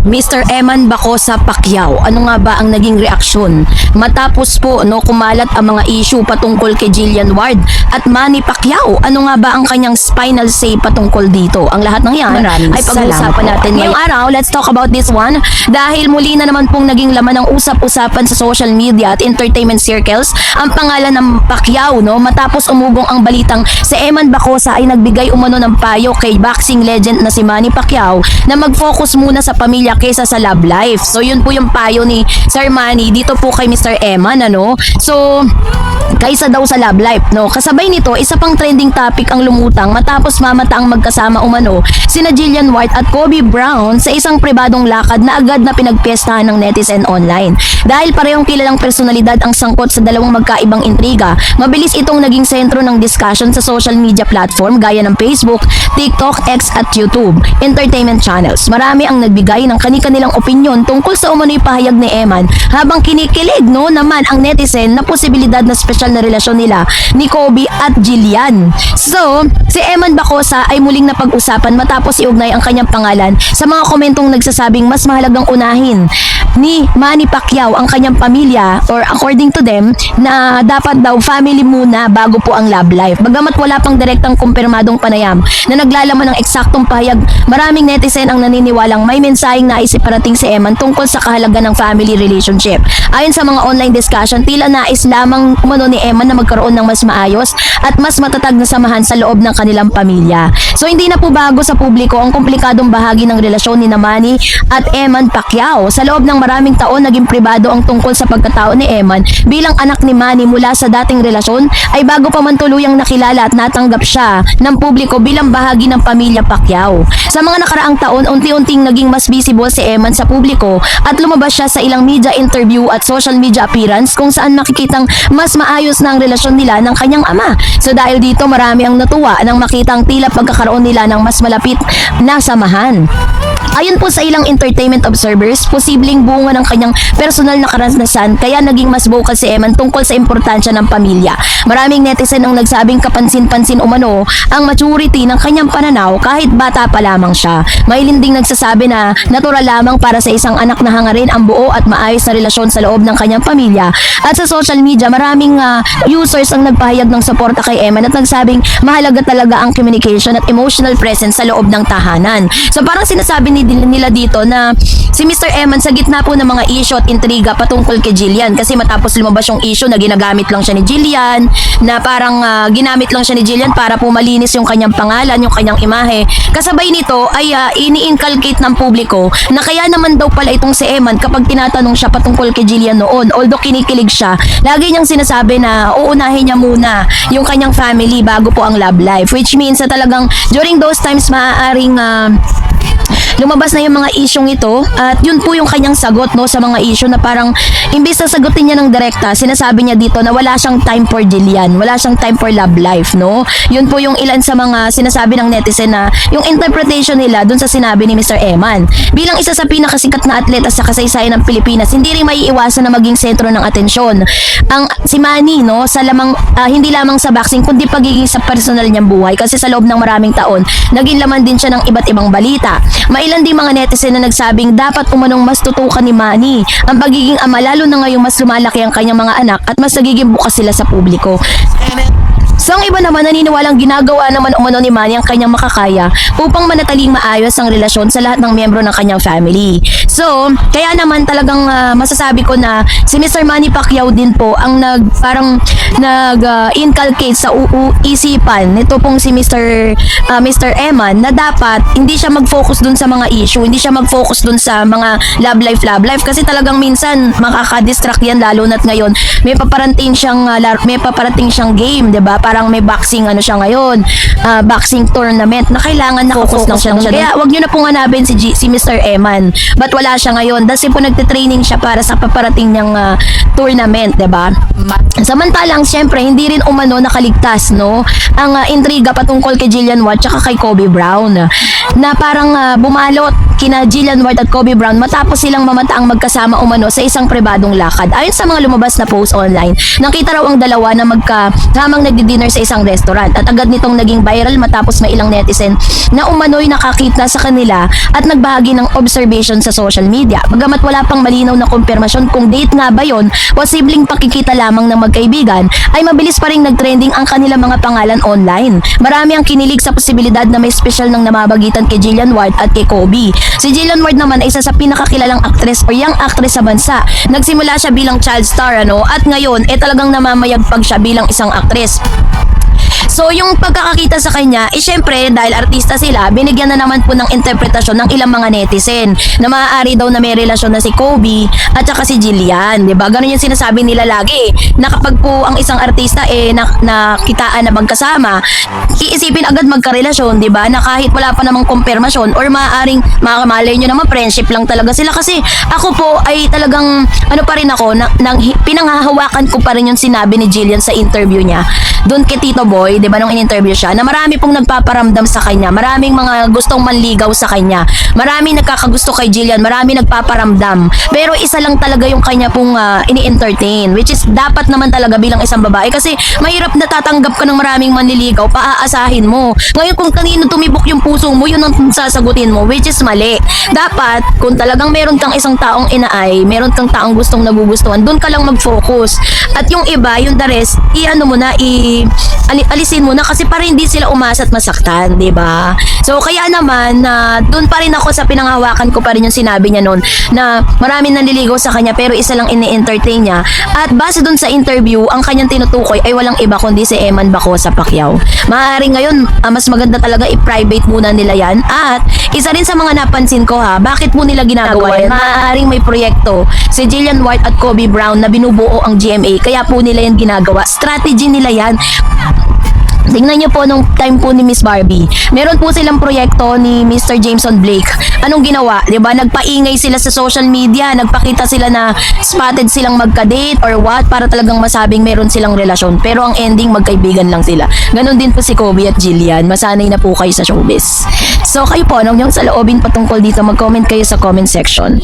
Mr. Eman Bacosa Pacquiao, ano nga ba ang naging reaksyon matapos po kumalat ang mga issue patungkol kay Jillian Ward at Manny Pacquiao? Ano nga ba ang kanyang final say patungkol dito? Ang lahat ng yan ay pag-uusapan natin ngayong araw. Let's talk about this one dahil muli na naman pong naging laman ng usap-usapan sa social media at entertainment circles ang pangalan ng Pacquiao matapos umugong ang balitang si Eman Bacosa ay nagbigay umano ng payo kay boxing legend na si Manny Pacquiao na mag-focus muna sa pamilya kaysa sa love life. So yun po yung payo ni Sir Manny dito po kay Mr. Eman So kaysa daw sa love life Kasabay nito isa pang trending topic ang lumutang matapos mamataang magkasama umano sina Jillian White at Kobe Brown sa isang pribadong lakad na agad na pinagpiestahan ng netizen online. Dahil parehong kilalang personalidad ang sangkot sa dalawang magkaibang intriga, mabilis itong naging sentro ng discussion sa social media platform gaya ng Facebook, TikTok, X at YouTube entertainment channels. Marami ang nagbigay ng kani-kanilang opinyon tungkol sa umano'y pahayag ni Eman habang kinikilig naman ang netizen na posibilidad na special na relasyon nila ni Kobe at Jillian. So, si Eman Bacosa ay muling napag-usapan matapos iugnay ang kanyang pangalan sa mga komentong nagsasabing mas mahalagang unahin ni Manny Pacquiao ang kanyang pamilya or according to them na dapat daw family muna bago po ang love life. Bagamat wala pang direktang kumpirmadong panayam na naglalaman ng eksaktong pahayag, maraming netizen ang naniniwalang may mensaheng nais iparating si Eman tungkol sa kahalagan ng family relationship. Ayon sa mga online discussion, tila nais lamang umano ni Eman na magkaroon ng mas maayos at mas matatag na samahan sa loob ng kanilang pamilya. So hindi na po bago sa publiko ang komplikadong bahagi ng relasyon ni Manny at Eman Pacquiao. Sa loob ng maraming taon, naging pribado ang tungkol sa pagkatao ni Eman bilang anak ni Manny mula sa dating relasyon ay bago pa man tuluyang nakilala at natanggap siya ng publiko bilang bahagi ng pamilya Pacquiao. Sa mga nakaraang taon, unti-unting naging mas visible si Eman sa publiko at lumabas siya sa ilang media interview at social media appearance kung saan makikitang mas maayos na ang relasyon nila ng kanyang ama. So dahil dito, marami ang natuwa nang makitang tila pagkakaroon nila ng mas malapit na samahan. Ayon po sa ilang entertainment observers, posibleng bunga ng kanyang personal na karanasan kaya naging mas vocal si Eman tungkol sa importansya ng pamilya. Maraming netizen ang nagsabing kapansin-pansin umano ang maturity ng kanyang pananaw kahit bata pa lamang siya. May ding nagsasabi na natural lamang para sa isang anak na hangarin ang buo at maayos na relasyon sa loob ng kanyang pamilya. At sa social media, maraming users ang nagpahayag ng suporta kay Eman at nagsabing mahalaga talaga ang communication at emotional presence sa loob ng tahanan. So parang sinasabi nila dito na si Mr. Eman sa gitna po ng mga issue at intriga patungkol kay Jillian kasi matapos lumabas yung issue na ginagamit lang siya ni Jillian, na parang ginamit lang siya ni Jillian para po malinis yung kanyang pangalan, yung kanyang imahe. Kasabay nito ay ini-inculcate ng publiko na kaya naman daw pala itong si Eman kapag tinatanong siya patungkol kay Jillian noon, although kinikilig siya, lagi niyang sinasabi na uunahin niya muna yung kanyang family bago po ang love life, which means na talagang during those times maaaring lumabas na yung mga isyong ito at yun po yung kanyang sagot sa mga issue na parang imbis na sagutin niya ng direkta, sinasabi niya dito na wala siyang time for Jillian, wala siyang time for love life, Yun po yung ilan sa mga sinasabi ng netizen na yung interpretation nila dun sa sinabi ni Mr. Eman. Bilang isa sa pinakasikat na atleta sa kasaysayan ng Pilipinas, hindi rin maiiwasan na maging sentro ng atensyon ang si Manny sa hindi lamang sa boxing kundi pagiging sa personal niyang buhay kasi sa loob ng maraming taon, naging laman din siya ng iba't ibang balita. Ilan din mga netizen na nagsabing dapat umanong mas tutukan ni Manny ang pagiging ama lalo na ngayong mas lumalaki ang kanyang mga anak at mas nagiging bukas sila sa publiko. So ang iba naman naniniwalang ginagawa naman umano ni Manny ang kanyang makakaya upang manatiling maayos ang relasyon sa lahat ng miyembro ng kanyang family. So kaya naman talagang masasabi ko na si Mr. Manny Pacquiao din po ang inculcate sa isipan nito pong si Mr. Eman na dapat hindi siya mag-focus dun sa mga issue, hindi siya mag-focus dun sa mga love life kasi talagang minsan makaka-distract yan lalo na't ngayon may paparating siyang game, 'di ba? Parang may boxing siya ngayon, boxing tournament na kailangan na-focus lang siya. Kaya wag niyo na pong hanapin si Mr. Eman. But wala siya ngayon dahil po nagte-training siya para sa paparating niyang tournament, 'di ba? Samantalang syempre hindi rin umano nakaligtas ang intriga patungkol kay Jillian Ward at kay Kobe Brown na parang bumalot kina Jillian Ward at Kobe Brown matapos silang mamataang magkasama umano sa isang pribadong lakad. Ayon sa mga lumabas na post online, nakita raw ang dalawa na magkasamang nagdi dinner sa isang restaurant at agad nitong naging viral matapos may ilang netizen na umano'y nakakita sa kanila at nagbahagi ng observation sa social media. Bagamat wala pang malinaw na kumpirmasyon kung date nga ba yon, posibleng pakikita lamang ng magkaibigan, ay mabilis pa rin nagtrending ang kanilang mga pangalan online. Marami ang kinilig sa posibilidad na may special ng namabagitan kay Jillian Ward at kay Kobe. Si Jillian Ward naman ay isa sa pinakakilalang actress o young actress sa bansa. Nagsimula siya bilang child star at ngayon talagang namamayagpag siya bilang isang actress. So yung pagkakakita sa kanya, syempre dahil artista sila, binigyan na naman po ng interpretasyon ng ilang mga netizen na maaari daw na may relasyon na si Kobe at saka si Jillian, 'di ba? Ganun yung sinasabi nila lagi, na kapag po ang isang artista nakitaan na magkasama, iisipin agad magkarelasyon, 'di ba? Na kahit wala pa namang kumpirmasyon or maaaring makamalay nyo naman friendship lang talaga sila. Kasi ako po ay talagang pa rin ako pinanghahawakan ko pa rin yung sinabi ni Jillian sa interview niya doon kay Tito Boy, 'di ba, nung in-interview siya, na marami pong nagpaparamdam sa kanya, maraming mga gustong manligaw sa kanya, maraming nagkakagusto kay Jillian, maraming nagpaparamdam, pero isa lang talaga yung kanya pong ini-entertain, which is dapat naman talaga bilang isang babae, kasi mahirap na tatanggap ka ng maraming manliligaw, paaasahin mo. Ngayon kung kanino tumibok yung puso mo, yun ang sasagutin mo, which is mali. Dapat kung talagang meron kang isang taong inaay, meron kang taong gustong nagugustuhan, doon ka lang mag-focus, at yung iba, yung the rest, alisin mo na, kasi para hindi sila umasa at masaktan, 'di ba? So kaya naman doon pa rin ako sa pinanghawakan ko pa rin yung sinabi niya noon na maraming nanliligaw sa kanya pero isa lang ini-entertain niya, at base doon sa interview, ang kanyang tinutukoy ay walang iba kundi si Eman Bacosa Pacquiao. Maaaring ngayon mas maganda talaga i-private muna nila yan, at isa rin sa mga napansin ko bakit mo nila ginagawa yan, maaaring may proyekto si Jillian Ward at Kobe Brown na binubuo ang GMA, kaya po nila yan ginagawa, strategy nila yan. Tingnan niyo po nung time po ni Miss Barbie. Meron po silang proyekto ni Mr. Jameson Blake. Anong ginawa? 'Di ba? Nagpaingay sila sa social media, nagpakita sila na spotted silang magka-date or what para talagang masabing meron silang relasyon. Pero ang ending magkaibigan lang sila. Ganon din po si Kobe at Jillian. Masanay na po kayo sa showbiz. So kayo po, anong yung saloobin patungkol dito, mag-comment kayo sa comment section.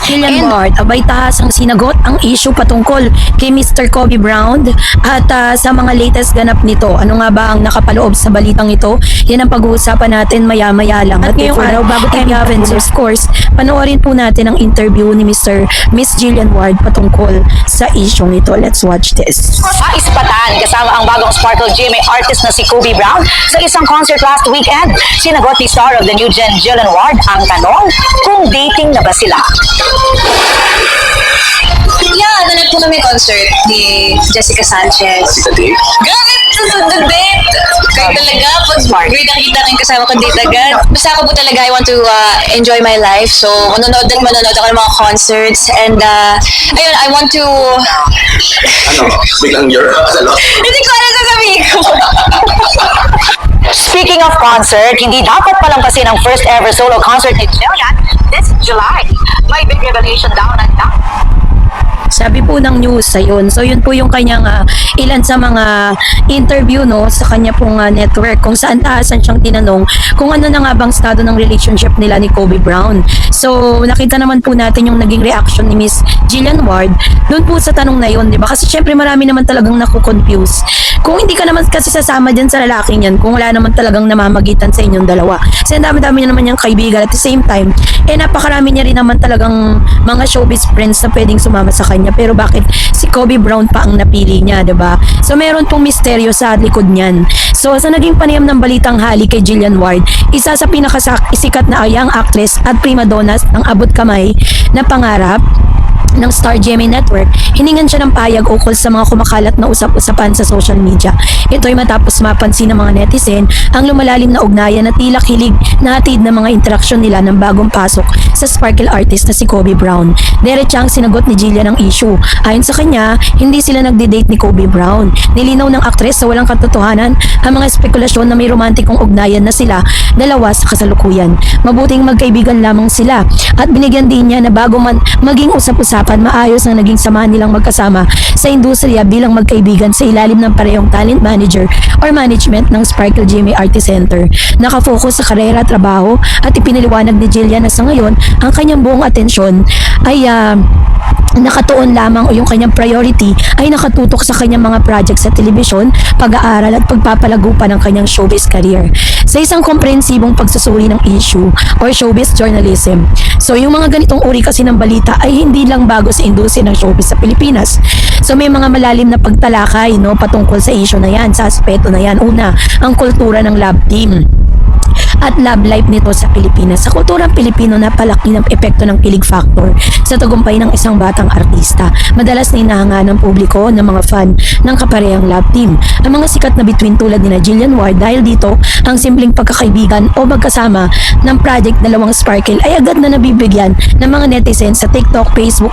Jillian Ward, abay tahas ang sinagot ang issue patungkol kay Mr. Kobe Brown at sa mga latest ganap nito. Ano nga ba ang nakapaloob sa balitang ito? Yan ang pag-uusapan natin maya-maya lang. At ngayong araw, bago tayo of course, panoorin po natin ang interview ni Miss Jillian Ward patungkol sa isyong ito. Let's watch this. Ispatan kasama ang bagong Sparkle GMA artist na si Kobe Brown sa isang concert last weekend. Sinagot ni star of the new gen Jillian Ward ang tanong kung dating na ba sila. Yeah, nanood po kami concert ni Jessica Sanchez. Grabe, the date! Kayo talaga, pag great ang kita ng kasama kong date agad. Basta ako po talaga, I want to enjoy my life. So, manonood ako ng mga concerts. And, ayun, I want to... Biglang you're Hindi ko alam sasabihin ko. Speaking of concert, hindi dapat palampasin ang first ever solo concert ni Jillian this July. May big revelation down and down. Sabi po ng news, ayun. So yun po yung kanyang ilan sa mga interview sa kanya pong network, kung saan taasan siyang tinanong kung ano na nga bang estado ng relationship nila ni Kobe Brown. So nakita naman po natin yung naging reaction ni Miss Jillian Ward doon po sa tanong na yun, di ba? Kasi syempre marami naman talagang nakukonfuse. Kung hindi ka naman kasi sasama dyan sa lalaking yan, kung wala naman talagang namamagitan sa inyong dalawa. Kasi dami-dami niya naman yung kaibigan, at the same time, napakarami niya rin naman talagang mga showbiz friends na pwedeng sumama sa kanya. Pero bakit si Kobe Brown pa ang napili niya, diba? So meron pong misteryo sa likod niyan. So sa naging panayam ng balitang hali kay Jillian Ward, isa sa pinakasikat na young actress at prima donna ng abot kamay na pangarap ng Star GMA Network, hiningan siya ng payag ukol sa mga kumakalat na usap-usapan sa social media. Ito ay matapos mapansin ng mga netizen ang lumalalim na ugnayan at tila kilig na hatid ng mga interaksyon nila ng bagong pasok sa sparkle artist na si Kobe Brown. Diretsang sinagot ni Jillian ang issue. Ayon sa kanya, hindi sila nagde-date ni Kobe Brown. Nilinaw ng aktres sa walang katotohanan ang mga spekulasyon na may romantikong ugnayan na sila dalawa sa kasalukuyan. Mabuting magkaibigan lamang sila, at binigyan din niya na bago man maging usap-usapan, maayos na naging samahan nilang magkasama sa industriya bilang magkaibigan sa ilalim ng parehong talent manager or management ng Sparkle GMA Artist Center. Nakafocus sa karera at trabaho, at ipinaliwanag ni Jillian na sa ngayon ang kanyang buong atensyon ay nakatuon lamang o yung kanyang priority ay nakatutok sa kanyang mga project sa telebisyon, pag-aaral at pagpapalago pa ng kanyang showbiz career. Sa isang komprehensibong pagsusuri ng issue or showbiz journalism. So yung mga ganitong uri kasi ng balita ay hindi lang bago sa industriya ng showbiz sa Pilipinas. So may mga malalim na pagtalakay no patungkol sa issue na yan, sa aspeto na yan. Una, ang kultura ng love team at love life nito sa Pilipinas. Sa kulturang Pilipino, napalaki ng epekto ng kilig factor sa tagumpay ng isang batang artista. Madalas na inahanga ng publiko ng mga fan ng kaparehang love team. Ang mga sikat na bituin tulad ni Jillian Ward, dahil dito, ang simpleng pagkakaibigan o magkasama ng project Dalawang Sparkle ay agad na nabibigyan ng mga netizens sa TikTok, Facebook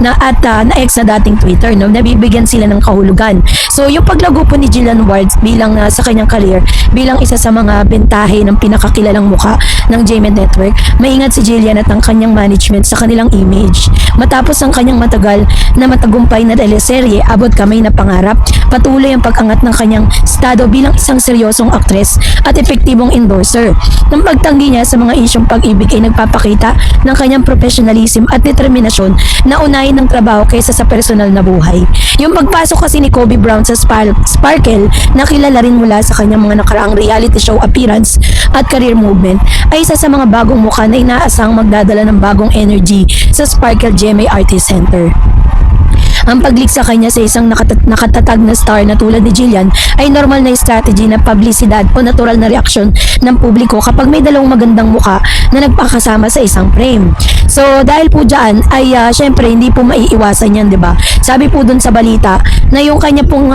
at na-ex na dating Twitter. No? Nabibigyan sila ng kahulugan. So, yung paglago po ni Jillian Ward bilang sa kanyang career, bilang isa sa mga bentahe ng pinakakilalang mukha ng GMA Network, maingat si Jillian at ang kanyang management sa kanilang image. Matapos ang kanyang matagal na matagumpay na teleserye, Abot Kamay na Pangarap, patuloy ang pag-angat ng kanyang estado bilang isang seryosong aktres at epektibong endorser. Nang pagtanggi niya sa mga isyong pag-ibig ay nagpapakita ng kanyang professionalism at determinasyon na unahin ng trabaho kaysa sa personal na buhay. Yung pagpasok kasi ni Kobe Brown sa Sparkle, nakilala rin mula sa kanyang mga nakaraang reality show appearance at career movement, ay isa sa mga bagong mukha na inaasang magdadala ng bagong energy sa Sparkle GMA Artist Center. Ang pag-leak sa kanya sa isang nakatatag na star na tulad ni Jillian ay normal na strategy na publisidad o natural na reaksyon ng publiko kapag may dalawang magandang mukha na nagpakasama sa isang frame. So dahil po dyan ay syempre hindi po maiiwasan yan, di ba? Sabi po dun sa balita na yung kanya pong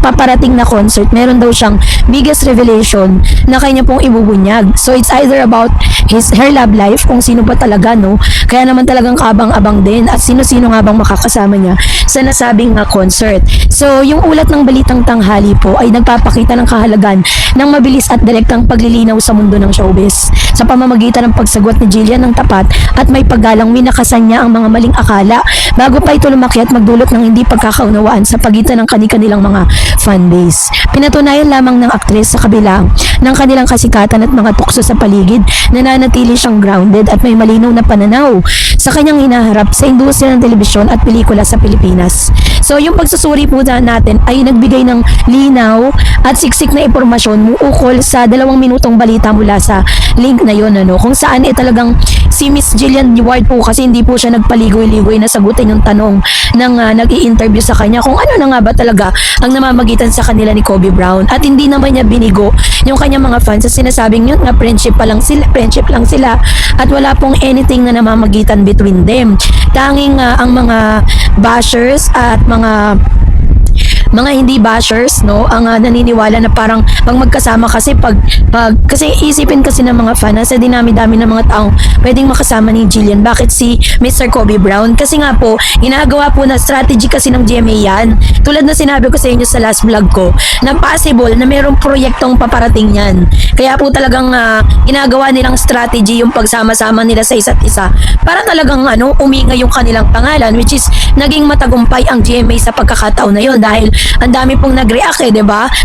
paparating na concert, meron daw siyang biggest revelation na kanya pong ibubunyag. So it's either about her love life, kung sino ba talaga, no? Kaya naman talagang kabang-abang din at sino-sino nga bang makakasama niya sa nasabing concert. So, yung ulat ng balitang tanghali po ay nagpapakita ng kahalagan ng mabilis at direktang paglilinaw sa mundo ng showbiz. Sa pamamagitan ng pagsagot ni Jillian ng tapat at may paggalang, winakasan niya ang mga maling akala bago pa ito lumaki at magdulot ng hindi pagkakaunawaan sa pagitan ng kanilang mga fanbase. Pinatunayan lamang ng aktres sa kabila ng kanilang kasikatan at mga tukso sa paligid, nananatili siyang grounded at may malinaw na pananaw sa kanyang hinaharap sa industriya ng telebisyon at pelikula sa Pilipinas. So, yung pagsusuri po natin ay nagbigay ng linaw at siksik na impormasyon ukol sa 2 minutong balita mula sa link na yun, ano, kung saan talagang si Miss Jillian Ward po kasi hindi po siya nagpaligoy-ligoy na sagutin yung tanong ng nag-i-interview sa kanya kung ano na nga ba talaga ang namamagitan sa kanila ni Kobe Brown, at hindi naman niya binigo yung kanyang mga fans sa sinasabing yun nga friendship lang sila at wala pong anything na namamagitan between them. Tanging ang mga bashers at mga hindi bashers, no, ang naniniwala na parang pag magkasama kasi kasi isipin kasi ng mga fan sa dinami-dami ng mga taong pwedeng makasama ni Jillian, bakit si Mr. Kobe Brown? Kasi nga po, ginagawa po na strategy kasi ng GMA yan. Tulad na sinabi ko sa inyo sa last vlog ko, na possible na mayroong proyektong paparating yan. Kaya po talagang ginagawa nilang strategy yung pagsama-sama nila sa isa't isa para talagang uminga yung kanilang pangalan, which is naging matagumpay ang GMA sa pagkakataon na yon dahil ang dami pong nag-react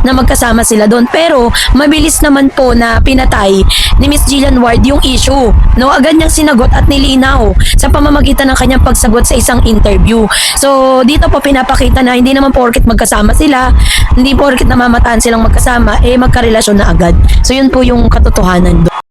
na magkasama sila doon. Pero mabilis naman po na pinatay ni Miss Jillian Ward yung issue. No, agad niyang sinagot at nilinaw sa pamamagitan ng kanyang pagsagot sa isang interview. So dito po pinapakita na hindi naman porket magkasama sila, hindi porket namamataan silang magkasama, magkarelasyon na agad. So yun po yung katotohanan doon.